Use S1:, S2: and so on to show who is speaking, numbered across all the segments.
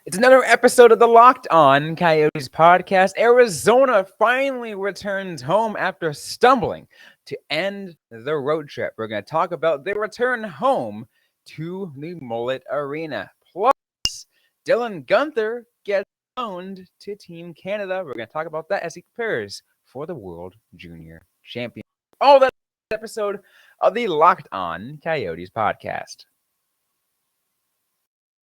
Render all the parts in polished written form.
S1: It's another episode of the Locked On Coyotes podcast. Arizona finally returns home after stumbling to end the road trip. We're going to talk about their return home to the Mullet Arena. Plus, Dylan Guenther gets loaned to Team Canada. We're going to talk about that as he prepares for the World Junior Championship. All that episode of the Locked On Coyotes podcast.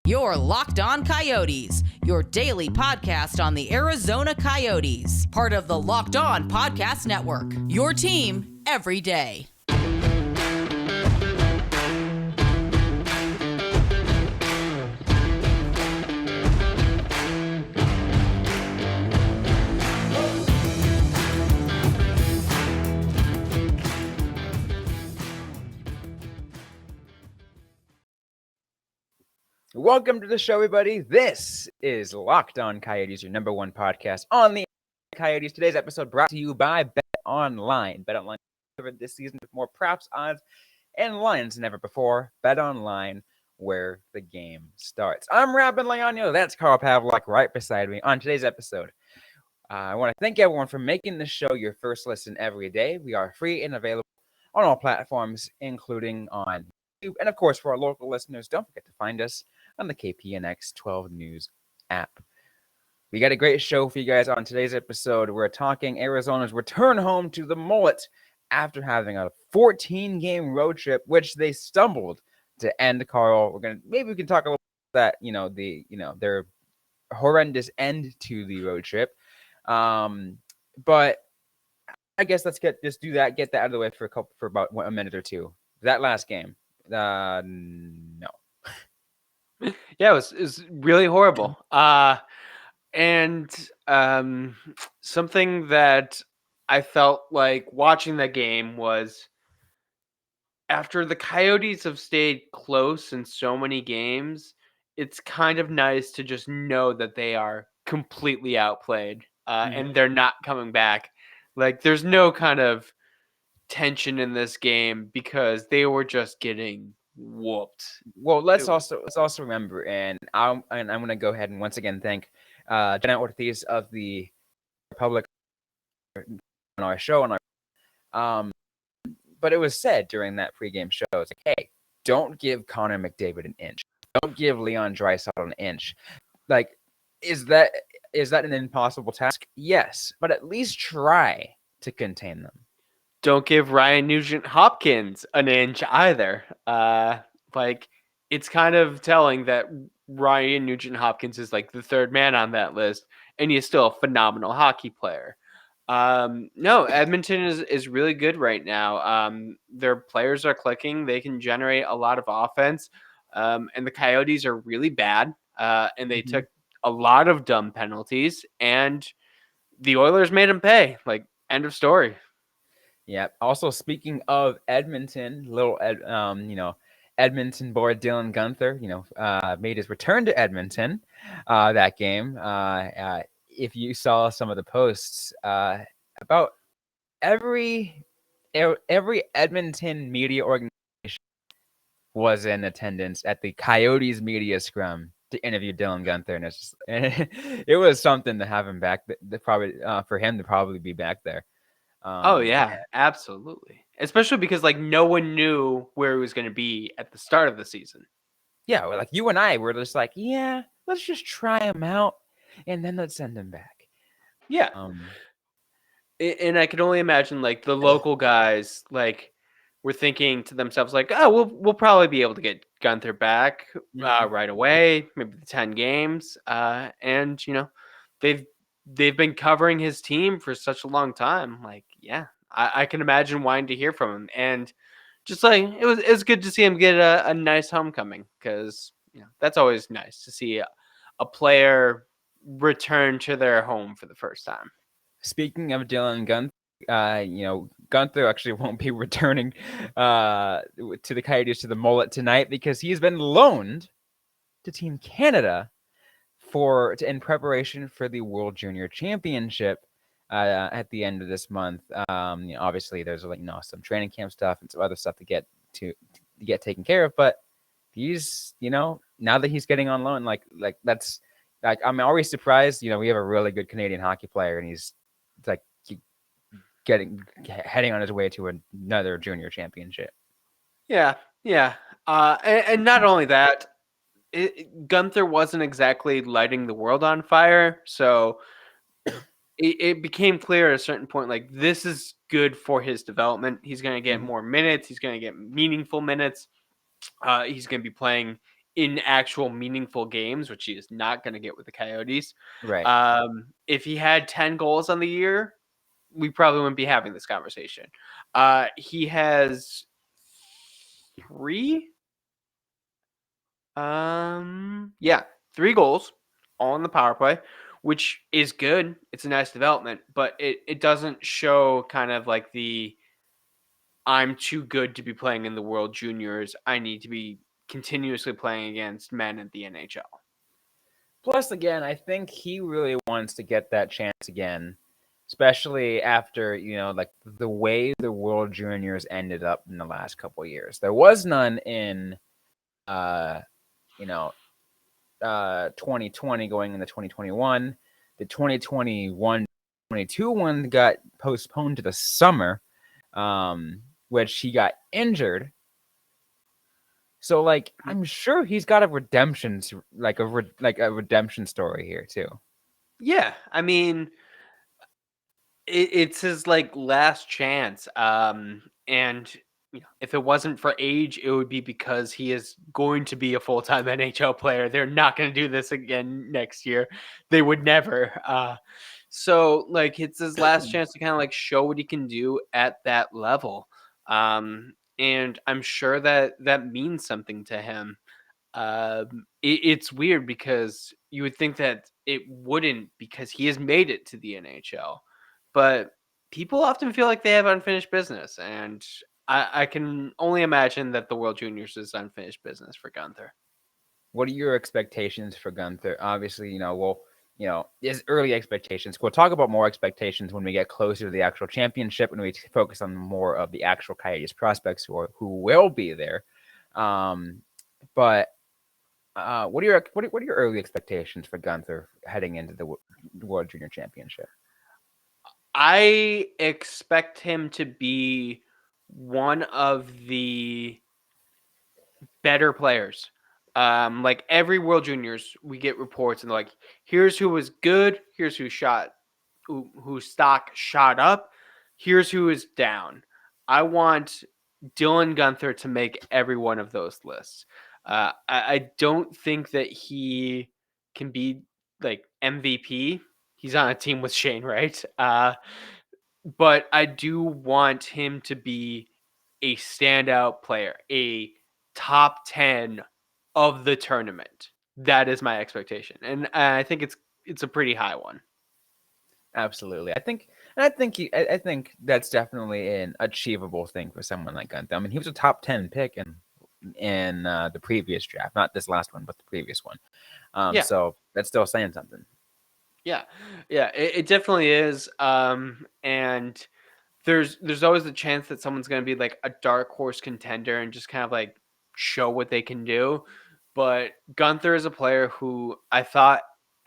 S2: Your Locked On Coyotes, your daily podcast on the Arizona Coyotes, part of the Locked On Podcast Network, your team every day.
S1: Welcome to the show, everybody. This is Locked On Coyotes, your number one podcast on the Coyotes. Today's episode brought to you by BetOnline. BetOnline covered this season with more props, odds, and lines than ever before. BetOnline, where the game starts. I'm Rabin Leonio. That's Carl Pavlak right beside me. On today's episode, I want to thank everyone for making this show your first listen every day. We are free and available on all platforms, including on YouTube. And of course, for our local listeners, don't forget to find us on the KPNX 12 News app. We got a great show for you guys on today's episode. We're talking Arizona's return home to the Mullet after having a 14-game road trip, which they stumbled to end. Carl, we can talk a little about that, their horrendous end to the road trip. But I guess let's get that out of the way for about a minute or two. That last game, no.
S3: Yeah, it was really horrible. And something that I felt like watching the game was after the Coyotes have stayed close in so many games, it's kind of nice to just know that they are completely outplayed and they're not coming back. Like there's no kind of tension in this game because they were just getting whooped.
S1: Well, let's also remember, and I'm going to go ahead and once again thank Jenna Ortiz of the Republic on our show. But it was said during that pregame show, it's like, hey, don't give Connor McDavid an inch. Don't give Leon Draisaitl an inch. Like, is that an impossible task? Yes, but at least try to contain them.
S3: Don't give Ryan Nugent-Hopkins an inch either. It's kind of telling that Ryan Nugent-Hopkins is like the third man on that list, and he's still a phenomenal hockey player. No, Edmonton is really good right now. Their players are clicking. They can generate a lot of offense. And the Coyotes are really bad. And they took a lot of dumb penalties, and the Oilers made them pay. Like, end of story.
S1: Yeah. Also, speaking of Edmonton, Edmonton boy Dylan Guenther, made his return to Edmonton that game. If you saw some of the posts, about every Edmonton media organization was in attendance at the Coyotes media scrum to interview Dylan Guenther, and it was something to have him back. Probably for him to probably be back there.
S3: Absolutely. Especially because no one knew where he was going to be at the start of the season.
S1: Yeah, like you and I were just like, yeah, let's just try him out and then let's send him back.
S3: Yeah. And I can only imagine the local guys were thinking to themselves oh, we'll probably be able to get Guenther back right away, maybe 10 games. And they've been covering his team for such a long time. I can imagine wanting to hear from him. And just it was good to see him get a nice homecoming, because that's always nice to see a player return to their home for the first time.
S1: Speaking of Dylan Guenther, Guenther actually won't be returning to the Coyotes to the Mullet tonight because he's been loaned to Team Canada in preparation for the World Junior Championship at the end of this month. Obviously, there's some training camp stuff and some other stuff to get taken care of. But he's now that he's getting on loan, that's like I'm always surprised. We have a really good Canadian hockey player, and he's like heading on his way to another junior championship.
S3: Yeah, yeah. And not only that, Guenther wasn't exactly lighting the world on fire, so it became clear at a certain point, like, this is good for his development. He's going to get more minutes. He's going to get meaningful minutes. He's going to be playing in actual meaningful games, which he is not going to get with the Coyotes.
S1: Right.
S3: If he had 10 goals on the year, we probably wouldn't be having this conversation. He has 3. Yeah, 3 goals, all in the power play, which is good. It's a nice development, but it doesn't show kind of like the I'm too good to be playing in the World Juniors. I need to be continuously playing against men in the NHL.
S1: Plus, again, I think he really wants to get that chance again, especially after like the way the World Juniors ended up in the last couple of years. There was none in, you know, 2020 going into 2021. The 2021-22 one got postponed to the summer, which he got injured. So, like, I'm sure he's got a redemption, like a redemption story here too.
S3: Yeah, I mean, it's his like last chance. And if it wasn't for age, it would be because he is going to be a full-time NHL player. They're not going to do this again next year. They would never. So like it's his last chance to kind of like show what he can do at that level. And I'm sure that means something to him. It's weird because you would think that it wouldn't because he has made it to the NHL, but people often feel like they have unfinished business, and I can only imagine that the World Juniors is unfinished business for Guenther.
S1: What are your expectations for Guenther? Obviously, there's early expectations. We'll talk about more expectations when we get closer to the actual championship and we focus on more of the actual Coyotes prospects who will be there. But what are your early expectations for Guenther heading into the World Junior Championship?
S3: I expect him to be one of the better players. Like every World Juniors, we get reports and like, here's who was good, here's whose stock shot up, here's who is down. I want Dylan Guenther to make every one of those lists. I don't think that he can be like MVP. He's on a team with Shane, right? But I do want him to be a standout player, a top 10 of the tournament. That is my expectation. And I think it's a pretty high one.
S1: Absolutely. I think that's definitely an achievable thing for someone like Guenther. I mean, he was a top 10 pick in the previous draft, not this last one, but the previous one.
S3: Yeah.
S1: So that's still saying something.
S3: Yeah. It definitely is. And there's always the chance that someone's going to be like a dark horse contender and just kind of like show what they can do. But Guenther is a player who I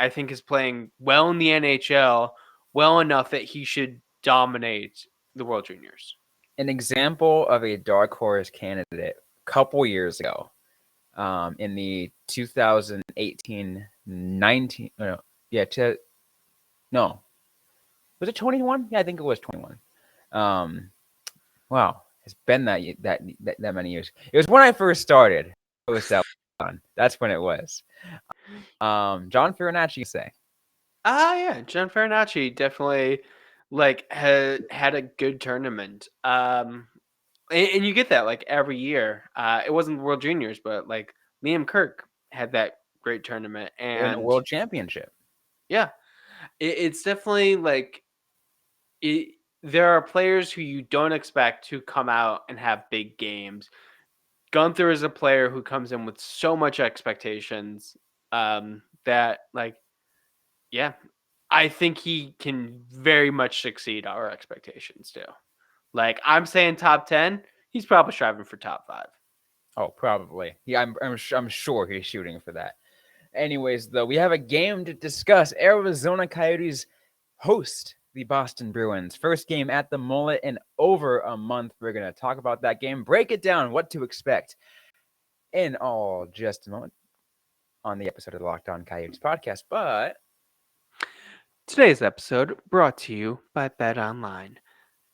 S3: think is playing well in the NHL, well enough that he should dominate the World Juniors.
S1: An example of a dark horse candidate a couple years ago, in the 2018-19, was it 21? Yeah, I think it was 21. Wow, it's been that many years. It was when I first started. It was that on. That's when it was. John Farinacci say.
S3: Yeah, John Farinacci definitely like had a good tournament. And you get that like every year. It wasn't the World Juniors, but like Liam Kirk had that great tournament
S1: In a
S3: and
S1: world championship.
S3: yeah, it's definitely like there are players who you don't expect to come out and have big games. Guenther is a player who comes in with so much expectations that like, yeah, I think he can very much succeed our expectations too. Like I'm saying top 10, he's probably striving for top 5.
S1: Oh, probably. Yeah, I'm sure he's shooting for that. Anyways, though, we have a game to discuss. Arizona Coyotes host the Boston Bruins. First game at the Mullet in over a month. We're going to talk about that game, break it down, what to expect in all just a moment on the episode of the Locked On Coyotes podcast. But
S3: Today's episode brought to you by BetOnline.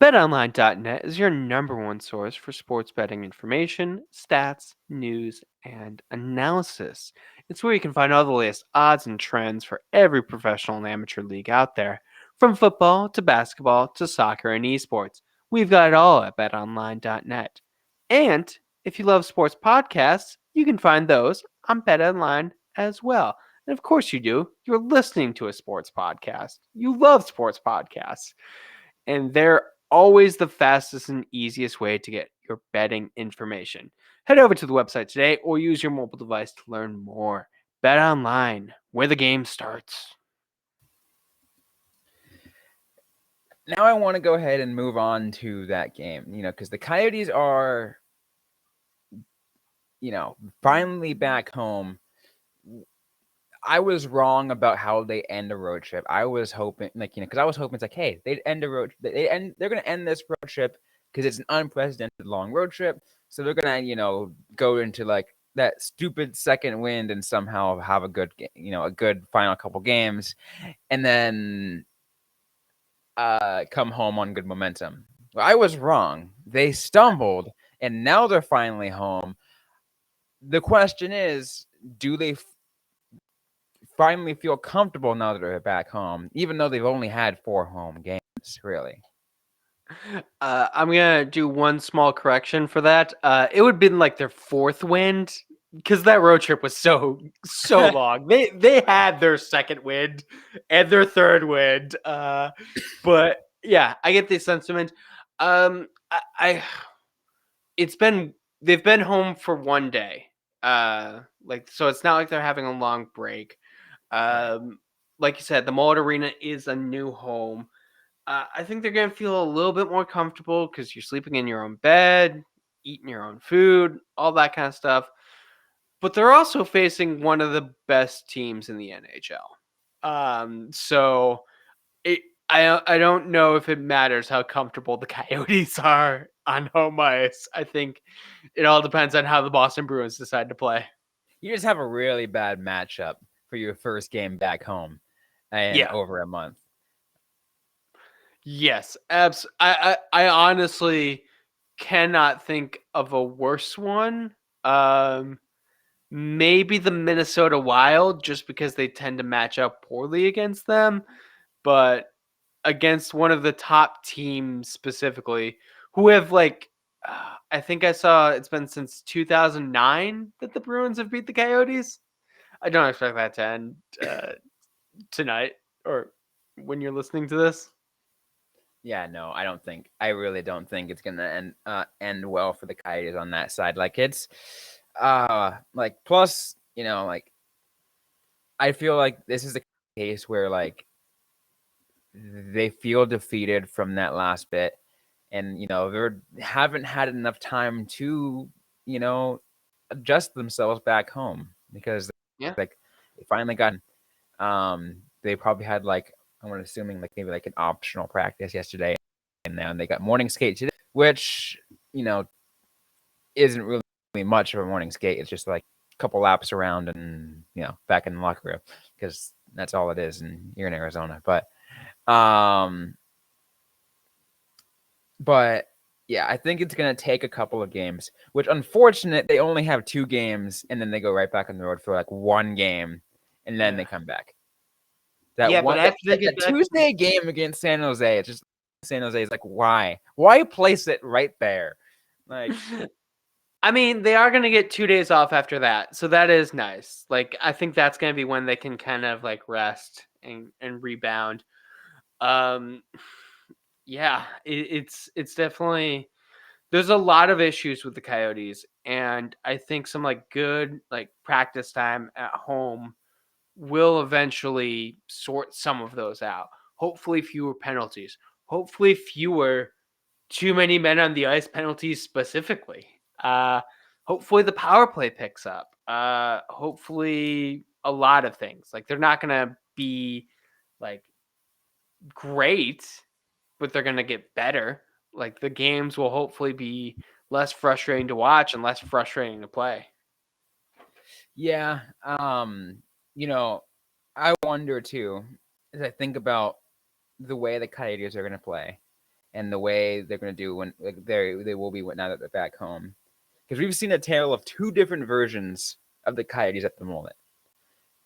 S3: BetOnline.net is your number one source for sports betting information, stats, news, and analysis. It's where you can find all the latest odds and trends for every professional and amateur league out there. From football to basketball to soccer and esports, we've got it all at betonline.net. And if you love sports podcasts, you can find those on BetOnline as well. And of course you do. You're listening to a sports podcast. You love sports podcasts. And they're always the fastest and easiest way to get your betting information. Head over to the website today or use your mobile device to learn more. Bet online, where the game starts.
S1: now I want to go ahead and move on to that game, because the Coyotes are, finally back home. I was wrong about how they end a road trip. I was hoping, because I was hoping it's like, hey, they'd end a road. They're gonna end this road trip because it's an unprecedented long road trip. So they're gonna, go into like that stupid second wind and somehow have a good, a good final couple games, and then come home on good momentum. Well, I was wrong. They stumbled, and now they're finally home. The question is, do they finally feel comfortable now that they're back home, even though they've only had 4 home games, really?
S3: I'm going to do one small correction for that. It would have been like their 4th wind because that road trip was so long. They had their 2nd wind and their 3rd wind. But yeah, I get the sentiment. They've been home for 1 day. So it's not like they're having a long break. Like you said, the Mullet Arena is a new home. I think they're going to feel a little bit more comfortable because you're sleeping in your own bed, eating your own food, all that kind of stuff. But they're also facing one of the best teams in the NHL. I don't know if it matters how comfortable the Coyotes are on home ice. I think it all depends on how the Boston Bruins decide to play.
S1: You just have a really bad matchup for your first game back home in over a month.
S3: Yes, I honestly cannot think of a worse one. Maybe the Minnesota Wild, just because they tend to match up poorly against them, but against one of the top teams specifically, who have I think I saw it's been since 2009 that the Bruins have beat the Coyotes. I don't expect that to end tonight or when you're listening to this.
S1: Yeah, no, I really don't think it's gonna end well for the Coyotes on that side. It's plus, I feel like this is a case where they feel defeated from that last bit, and they haven't had enough time to adjust themselves back home because they finally got they probably had I'm assuming maybe an optional practice yesterday, and then they got morning skate today, which isn't really much of a morning skate. It's just a couple laps around and back in the locker room, because that's all it is, and you're in Arizona. But yeah, I think it's gonna take a couple of games, which unfortunate they only have 2 games, and then they go right back on the road for 1 game, and then they come back. But after they get the Tuesday game against San Jose, it's just San Jose is why place it right there?
S3: I mean, they are going to get 2 days off after that, so that is nice. I think that's going to be when they can kind of rest and rebound. Yeah, it's definitely, there's a lot of issues with the Coyotes, and I think some good practice time at home will eventually sort some of those out. Hopefully fewer penalties. Hopefully fewer too many men on the ice penalties specifically. Hopefully the power play picks up. Hopefully a lot of things. Like they're not going to be like great, but they're going to get better. Like the games will hopefully be less frustrating to watch and less frustrating to play.
S1: Yeah. I wonder too, as I think about the way the Coyotes are going to play and the way they're going to do when they will be now that they're back home. Because we've seen a tale of two different versions of the Coyotes at the moment,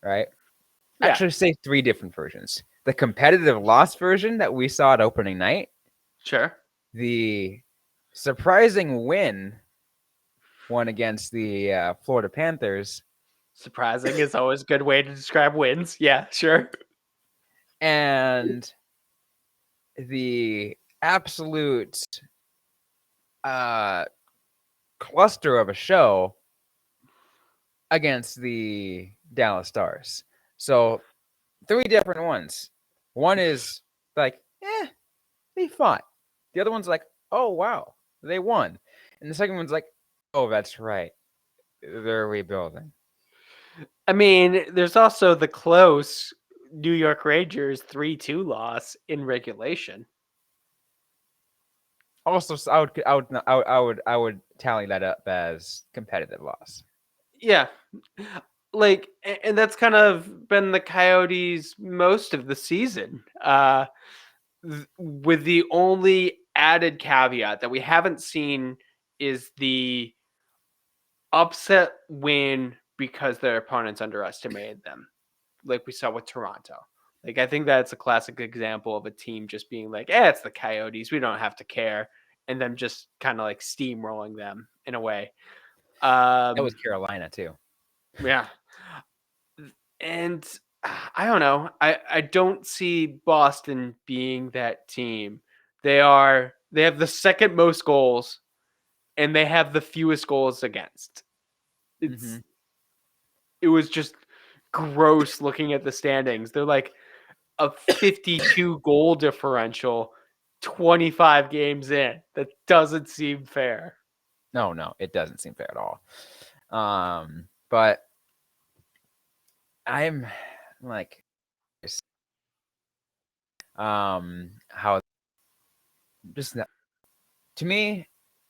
S1: right?
S3: Yeah.
S1: Actually, say three different versions. The competitive loss version that we saw at opening night.
S3: Sure.
S1: The surprising one against the Florida Panthers.
S3: Surprising is always a good way to describe wins. Yeah, sure.
S1: And the absolute cluster of a show against the Dallas Stars. So three different ones. One is like, they fought. The other one's like, oh wow, they won. And the second one's like, oh, that's right, they're rebuilding.
S3: I mean, there's also the close New York Rangers 3-2 loss in regulation.
S1: Also, I would tally that up as competitive loss.
S3: Yeah. Like, and that's kind of been the Coyotes most of the season. With the only added caveat that we haven't seen is the upset win because their opponents underestimated them, like we saw with Toronto. Like, I think that's a classic example of a team just being like, it's the Coyotes, we don't have to care, and them just kind of like steamrolling them in a way.
S1: That was Carolina too.
S3: Yeah. And I don't know. I don't see Boston being that team. They have the second most goals and they have the fewest goals against. It was just gross looking at the standings. They're like a 52 goal differential 25 games in. That doesn't seem fair.
S1: No, it doesn't seem fair at all. But I'm like, how just to me,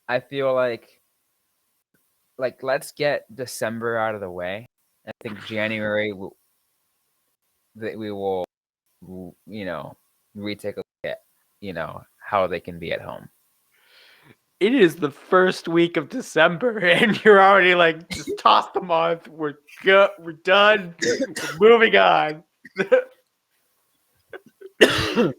S1: I feel like let's get December out of the way. I think January we will retake a look at how they can be at home.
S3: It is the first week of December, and you're already like, just toss the month. We're done. We're moving on.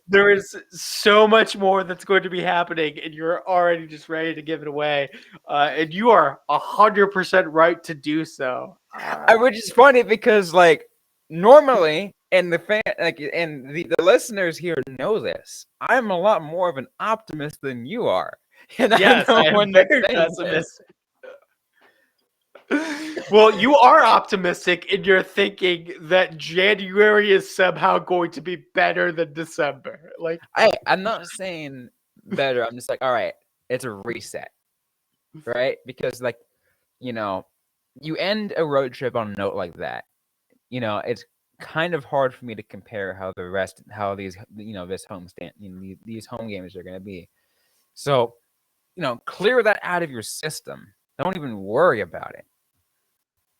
S3: There is so much more that's going to be happening, and you're already just ready to give it away. And you are 100% right to do so.
S1: Which is funny because, like, normally, and the listeners here know this, I'm a lot more of an optimist than you are. And
S3: yes, I am very pessimistic. Well, you are optimistic in your thinking that January is somehow going to be better than December. Like,
S1: I'm not saying better. I'm just like, all right, it's a reset, right? Because you end a road trip on a note like that. It's kind of hard for me to compare how these this homestand these home games are going to be. So, clear that out of your system. Don't even worry about it.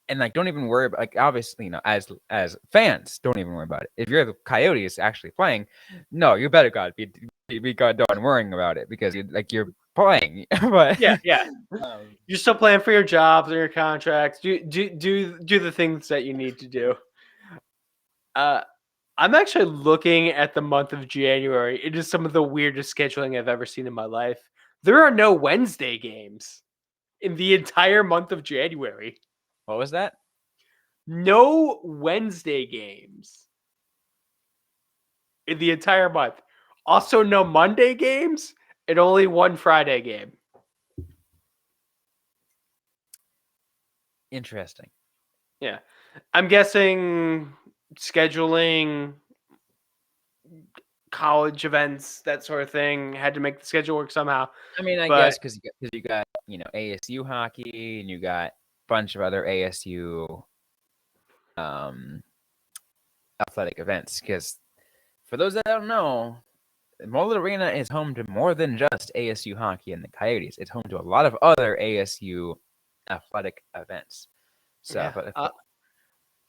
S1: And don't even worry about, obviously, as fans, don't even worry about it. If you're the Coyotes actually playing, no, you better be goddamn worrying about it because you're playing. But
S3: yeah. You're still playing for your jobs and your contracts. Do the things that you need to do. I'm actually looking at the month of January. It is some of the weirdest scheduling I've ever seen in my life. There are no Wednesday games in the entire month of January.
S1: What was that?
S3: No Wednesday games in the entire month. Also, no Monday games and only one Friday game.
S1: Interesting.
S3: Yeah. I'm guessing scheduling, college events, that sort of thing, had to make the schedule work somehow.
S1: I mean, I guess because you got ASU hockey and you got a bunch of other ASU athletic events. Because for those that don't know, Mullet Arena is home to more than just ASU hockey and the Coyotes. It's home to a lot of other ASU athletic events. So,
S3: Yeah.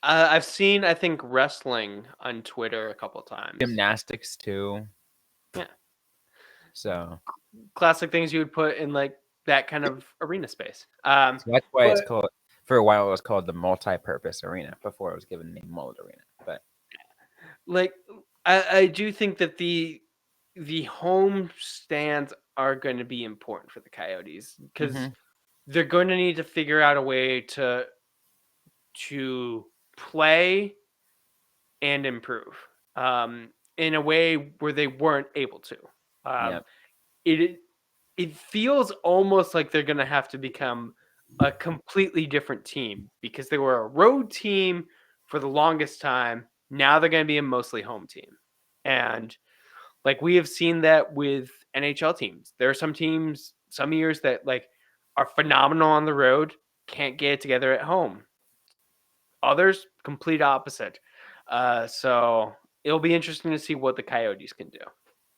S3: I've seen, I think, wrestling on Twitter a couple times.
S1: gymnastics too.
S3: Yeah.
S1: So
S3: Classic things you would put in like that kind of arena space.
S1: so that's why it's
S3: But
S1: called. For a while, it was called the Multi-Purpose Arena before it was given the name Mullet Arena. But
S3: like, I do think that the home stands are going to be important for the Coyotes because they're going to need to figure out a way to play and improve in a way where they weren't able to.
S1: yeah,
S3: It feels almost like they're going to have to become a completely different team because they were a road team for the longest time. Now they're going to be a mostly home team. And like we have seen that with NHL teams. There are some teams, some years that like are phenomenal on the road, can't get it together at home. Others, complete opposite. So it'll be interesting to see what the Coyotes can do.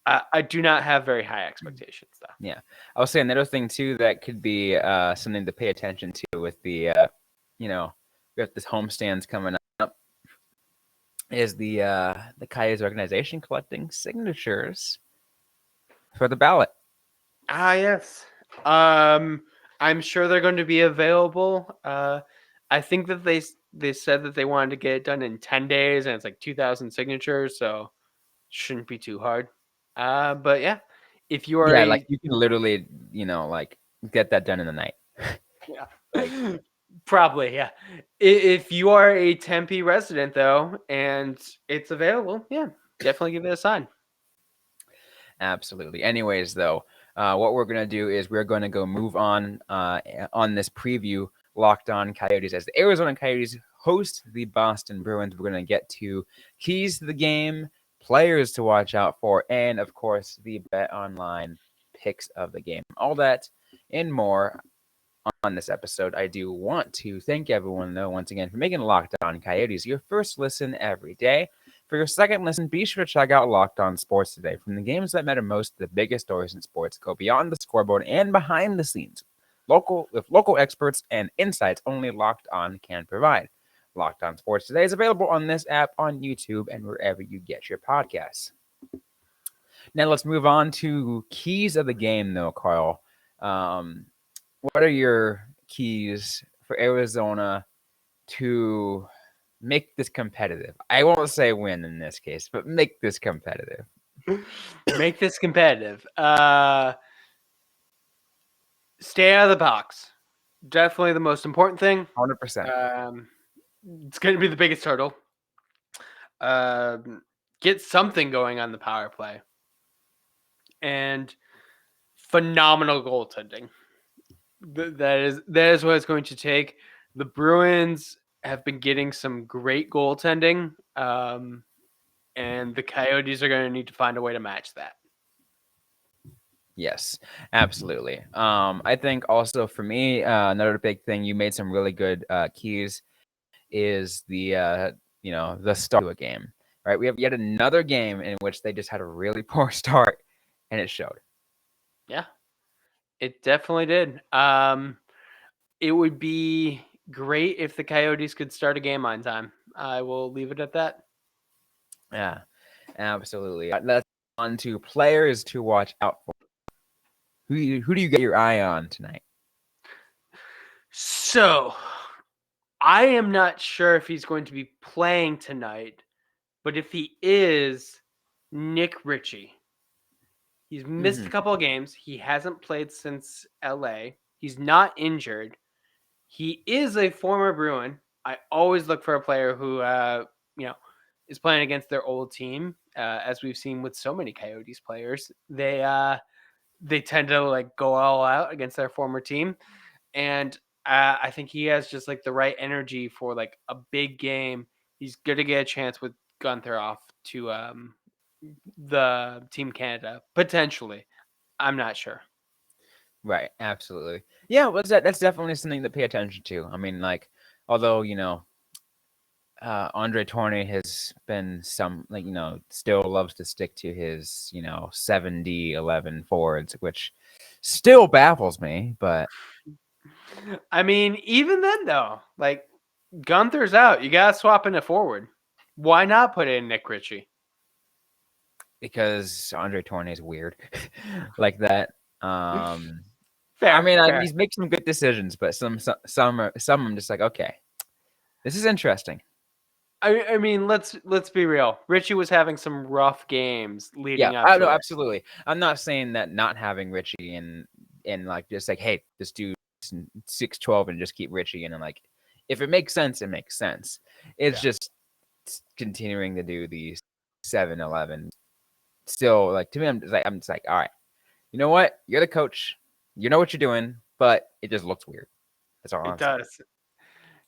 S3: I do not have very high expectations, though.
S1: yeah. I was saying another thing too that could be something to pay attention to with the, we have this homestands coming up. Is the Coyotes organization collecting signatures for the ballot?
S3: Ah, yes. I'm sure they're going to be available. I think that they said that they wanted to get it done in 10 days, and it's like 2,000 signatures, so shouldn't be too hard. But yeah, if you are
S1: like you can literally, like get that done in the night.
S3: yeah.
S1: Like,
S3: Probably, yeah. If you are a Tempe resident, though, and it's available, yeah, definitely give it a sign.
S1: absolutely. Anyways, though, what we're gonna do is we're going to go move on this preview. Locked On Coyotes as the Arizona Coyotes host the Boston Bruins. We're going to get to keys to the game, players to watch out for, and of course the BetOnline picks of the game. All that and more on this episode. I do want to thank everyone, though, once again, for making Locked On Coyotes your first listen every day. For your second listen, be sure to check out Locked On Sports Today. From the games that matter most to the biggest stories in sports, go beyond the scoreboard and behind the scenes. Local experts and insights only Locked On can provide. Locked On Sports Today is available on this app, on YouTube, and wherever you get your podcasts. Now let's move on to keys of the game, though, Carl. What are your keys for Arizona to make this competitive? I won't say win in this case, but make this competitive.
S3: Make this competitive. Stay out of the box. Definitely the most important thing.
S1: 100%.
S3: It's going to be the biggest hurdle. Get something going on the power play. And phenomenal goaltending. That is what it's going to take. The Bruins have been getting some great goaltending, and the Coyotes are going to need to find a way to match that.
S1: Yes, absolutely. I think also for me, another big thing, you made some really good keys, is the the start to a game. Right, we have yet another game in which they just had a really poor start, and it showed.
S3: Yeah, it definitely did. It would be great if the Coyotes could start a game on time. I will leave it at that.
S1: Yeah, absolutely. Let's on to players to watch out for. Who do you get your eye on tonight?
S3: So, I am not sure if he's going to be playing tonight, but if he is, Nick Ritchie. He's missed a couple of games. He hasn't played since LA. He's not injured. He is a former Bruin. I always look for a player who, is playing against their old team. As we've seen with so many Coyotes players, they tend to like go all out against their former team, and I think he has just like the right energy for like a big game. He's gonna get a chance with Guenther off to the Team Canada potentially. I'm not sure.
S1: Right, absolutely. Yeah, that's definitely something to pay attention to. I mean, like, although Andre Tourney has been still loves to stick to his 7D11 forwards, which still baffles me. But
S3: I mean, even then though, like Guenther's out, you gotta swap in a forward. Why not put in Nick Ritchie?
S1: because Andre Tourney is weird like that.
S3: Fair.
S1: He's making some good decisions, but some I'm just like, okay, this is interesting.
S3: I mean, let's be real. Ritchie was having some rough games
S1: Yeah,
S3: leading up to
S1: no,
S3: it.
S1: absolutely. I'm not saying that not having Richie and like just like, hey, this dude 6'12" and just keep Richie in, and like if it makes sense, it makes sense. It's just continuing to do these 7-11. Still, like to me, I'm just like, all right, you know what? You're the coach. You know what you're doing, but it just looks weird. That's all
S3: It
S1: I'm saying.
S3: does.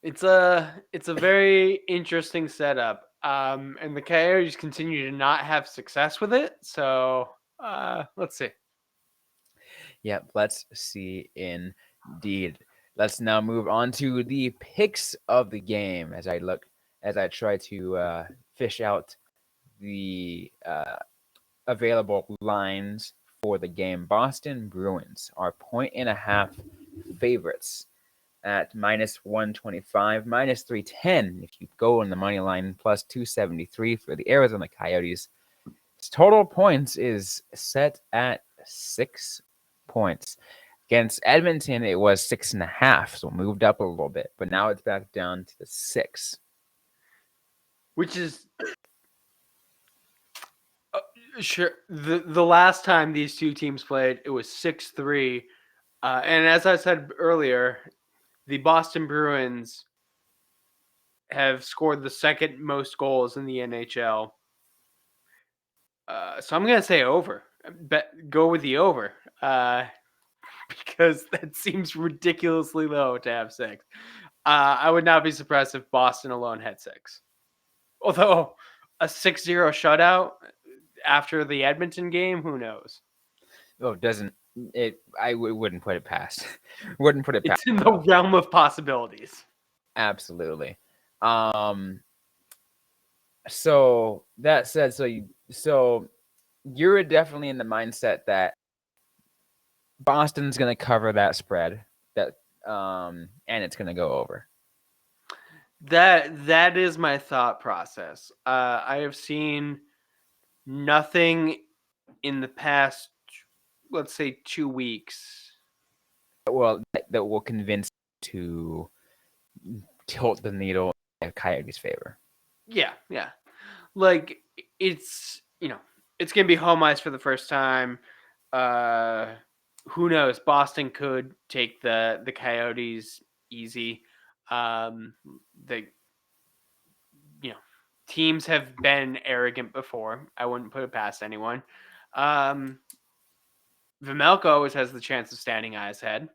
S3: It's a very interesting setup. And the Coyotes continue to not have success with it. So let's see.
S1: Yep, let's see indeed. Let's now move on to the picks of the game as I try to fish out the available lines for the game. Boston Bruins are 1.5 favorites at -125, -310 if you go on the money line, plus 273 for the Arizona Coyotes. Its total points is set at 6 points. Against Edmonton, it was 6.5, so moved up a little bit, but now it's back down to the 6.
S3: Which is sure the last time these two teams played, it was 6-3. And as I said earlier, the Boston Bruins have scored the second most goals in the NHL. So I'm gonna say over. Go with the over. Because that seems ridiculously low to have 6. I would not be surprised if Boston alone had 6. Although a 6-0 shutout after the Edmonton game, who knows?
S1: Oh, doesn't it? Wouldn't put it past. Wouldn't put it past.
S3: It's in the realm of possibilities.
S1: Absolutely. So that said, so you're definitely in the mindset that Boston's going to cover that spread, and it's going to go over.
S3: That is my thought process. I have seen nothing in the past, let's say, 2 weeks.
S1: Well, that will convince to tilt the needle in Coyotes' favor.
S3: Yeah. Like it's it's gonna be home ice for the first time. Who knows? Boston could take the Coyotes easy. The teams have been arrogant before. I wouldn't put it past anyone. Vejmelka always has the chance of standing on his head.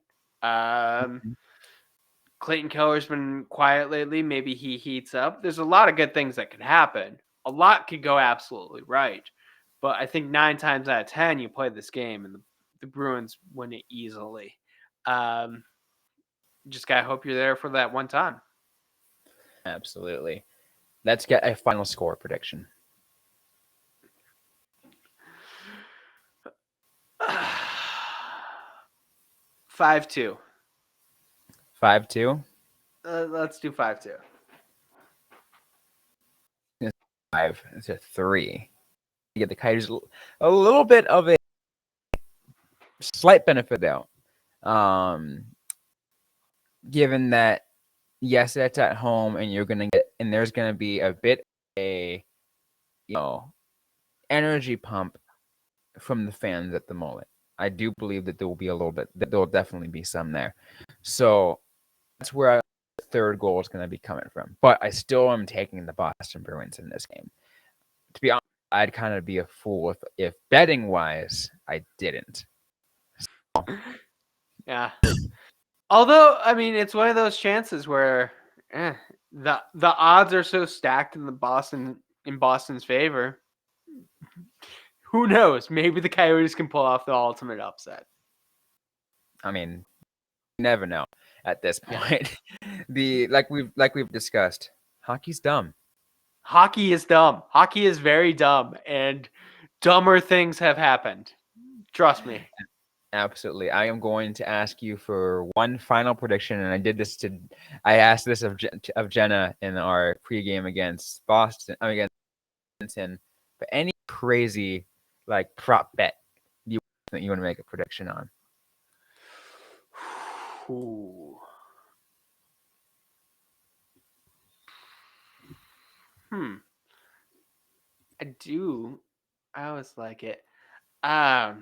S3: Clayton Keller's been quiet lately. Maybe he heats up. There's a lot of good things that could happen. A lot could go absolutely right. But I think 9 times out of 10, you play this game and the Bruins win it easily. Just got to hope you're there for that one time.
S1: Absolutely. Let's get a final score prediction.
S3: 5-2.
S1: 5-2?
S3: Let's do 5-2.
S1: 5 to 3. You get the Coyotes a little bit of a slight benefit though. Given that, yes, it's at home and there's gonna be a bit a energy pump from the fans at the moment. I do believe that there will definitely be some there. So that's where the third goal is going to be coming from. But I still am taking the Boston Bruins in this game. To be honest, I'd kind of be a fool if betting wise I didn't. So.
S3: Yeah. Although, I mean, it's one of those chances where the odds are so stacked in Boston's favor. Who knows? Maybe the Coyotes can pull off the ultimate upset.
S1: I mean, you never know at this point. Like we've discussed, Hockey's dumb.
S3: Hockey is dumb. Hockey is very dumb, and dumber things have happened. Trust me.
S1: Absolutely. I am going to ask you for one final prediction, and I asked this of Jenna in our pregame against Boston. Against Washington, but any crazy like prop bet that you want to make a prediction on?
S3: Ooh. I always like it. I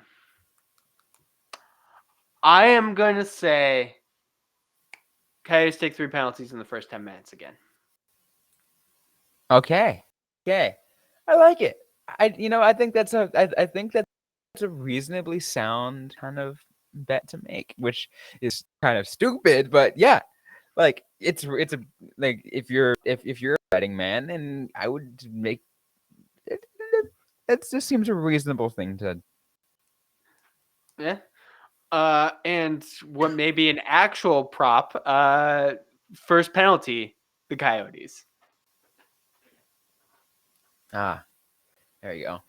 S3: am going to say Coyotes take 3 penalties in the first 10 minutes again.
S1: Okay. I like it. I think that's a reasonably sound kind of bet to make, which is kind of stupid, but yeah. Like it's a like if you're a betting man, and I would make it just seems a reasonable thing to.
S3: Yeah. And what may be an actual prop, first penalty, the Coyotes.
S1: There you go.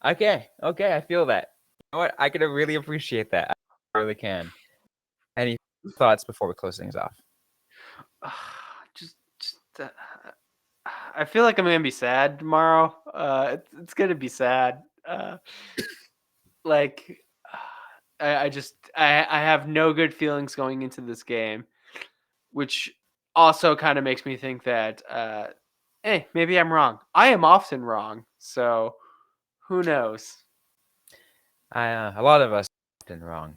S1: Okay, I feel that. You know what? I could really appreciate that. I really can. Any thoughts before we close things off?
S3: I feel like I'm gonna be sad tomorrow. It's gonna be sad. Like I have no good feelings going into this game, which also kind of makes me think that hey, maybe I'm wrong. I am often wrong, so who knows?
S1: A lot of us have been wrong.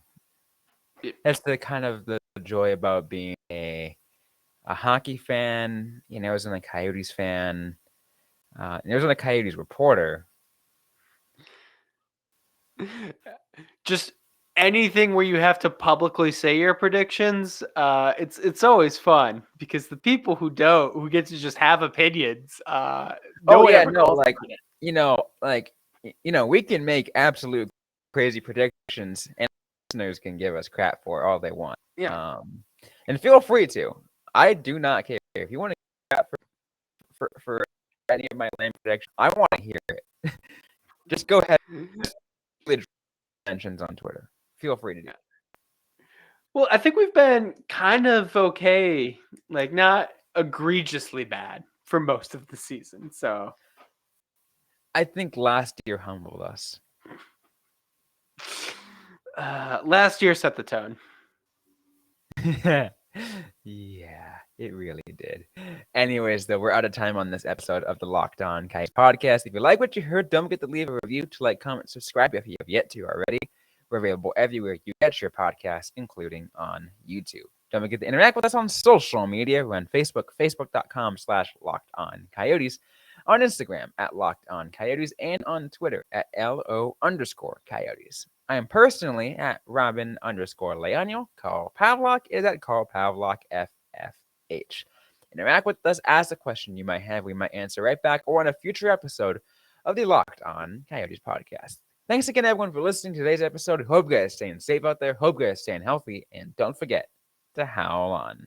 S3: Yeah.
S1: That's the kind of the joy about being a hockey fan, Arizona Coyotes fan, Arizona Coyotes reporter.
S3: Just anything where you have to publicly say your predictions, it's always fun because the people who get to just have opinions,
S1: we can make absolute crazy predictions, and listeners can give us crap for all they want.
S3: Yeah.
S1: And feel free to. I do not care if you want to crap for any of my lame predictions. I want to hear it. Just go ahead. Mentions on Twitter. Feel free to do it.
S3: Well, I think we've been kind of okay, like not egregiously bad for most of the season. So
S1: I think last year humbled us.
S3: Last year set the tone.
S1: Yeah, it really did. Anyways, though, we're out of time on this episode of the Locked On Coyotes podcast. If you like what you heard, don't forget to leave a review, to like, comment, subscribe if you have yet to already. We're available everywhere you get your podcasts, including on YouTube. Don't forget to interact with us on social media. We're on Facebook, facebook.com/LockedOnCoyotes, on Instagram @LockedOnCoyotes, and on Twitter @LO_Coyotes. I am personally @Robin_Leonio. Carl Pavlock is @Carl Pavlock FFH. Interact with us, ask a question you might have. We might answer right back, or on a future episode of the Locked On Coyotes podcast. Thanks again, everyone, for listening to today's episode. Hope you guys are staying safe out there. Hope you guys are staying healthy. And don't forget to howl on.